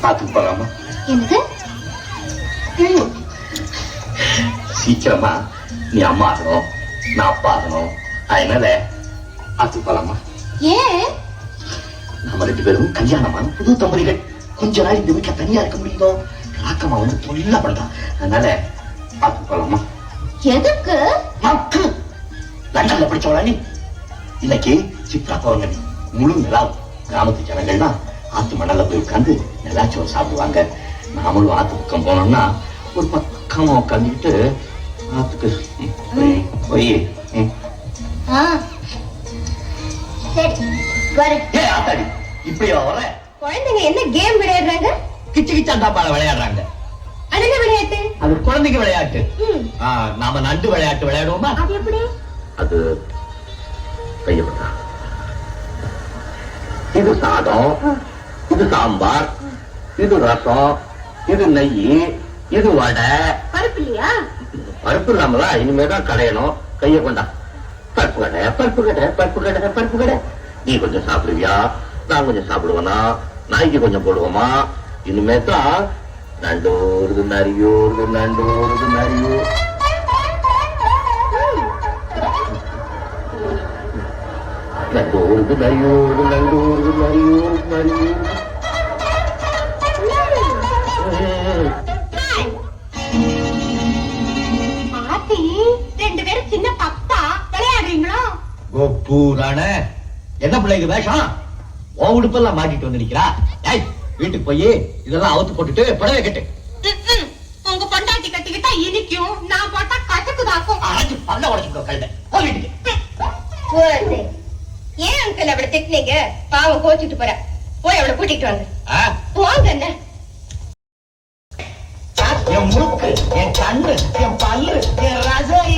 பாத்துக்கு போலாமா? என்னது? சீக்கிரமா நீ அம்மா ஆகணும், நான் அப்பா ஆகணும். அதனால பாத்துக்கு போலாமா? ஏன்? நம்ம 2 பேரும் கல்யாணமான புது தம்பதிகள். கொஞ்ச நாள் இந்த வீட்டுல தனியா இருக்க முடியுதோ? ராக்கம்மா வந்து தொழிலா பண்றான். அதனால பாத்துக்கு போலாமா? எதுக்கு? லண்டன்ல படிச்சவளா நீ? இன்னைக்கு சித்ரா பௌர்ணமி, முழு நிலா. கிராமத்து ஜனங்கள்லாம் ஆத்து மணல்ல போய் உட்கார்ந்து நிலாச்சோறு சாப்பிடுவாங்க. நாமளும் ஆத்து பக்கம் போனோம்னா ஒரு பக்கமா உட்காந்துக்கிட்டு ஆத்துக்கு போய் சரி வரேன். ஆத்தாடி இப்படியா வர? குழந்தைங்க என்ன கேம் விளையாடுறாங்க? கிச்சு கிச்சாண்டாப்பால விளையாடுறாங்க. அது என்ன விளையாட்டு? அது குழந்தைங்க விளையாட்டு. நாம நண்டு விளையாட்டு விளையாடுவோமா? அது எப்படி? அது கையப்பட்டா. இது சாதம், இது சாம்பார், இது ரசம், இது நெய், இது வடை. பருப்பு இல்லையா? பருப்பு இல்லாமலா இனிமேதான் கடையணும். கைய கொண்டா. பருப்பு கடை, பருப்பு கடை, பருப்பு கடை, பருப்பு கடை. நீ கொஞ்சம் சாப்பிடுவியா, நான் கொஞ்சம் சாப்பிடுவேனா, நாய்க்கு கொஞ்சம் போடுவோமா? இனிமே தான் நண்டு ஊருது நரியூருது, நண்டு ஊருது நரியூ. நண்டு ஊருது நரியூருது, நண்டு ஊருது நரியூருது, நரியூருது. பாட்டி 2 பேரும் சின்ன பப்பா விளையாடுறீங்களா? கோப்பூரான என்ன பிள்ளைக்கு வேஷம்? ஓ உடுப்பெல்லாம் மாட்டிட்டு வந்து நிக்கிறா. வீட்டுக்கு போய் இதெல்லாம் அவுத்து போட்டுட்டு புடவை கட்டு. உங்க பொண்டாட்டி கட்டிக்கிட்டா இனிக்கும், நான் போட்டா கசக்குதாக்கும். அரைச்சு பல்ல உடைச்சுக்கோ கழுத. போ வீட்டுக்கு. ஏன் அங்கிள் அவளை திட்டினீங்க? பாவம் கோச்சிட்டு போற. போய் அவளை கூட்டிட்டு வாங்க. வாங்க என்ன? என் முறுக்கு, என் கண்ணு, என் பல்லு, என் ரசம்.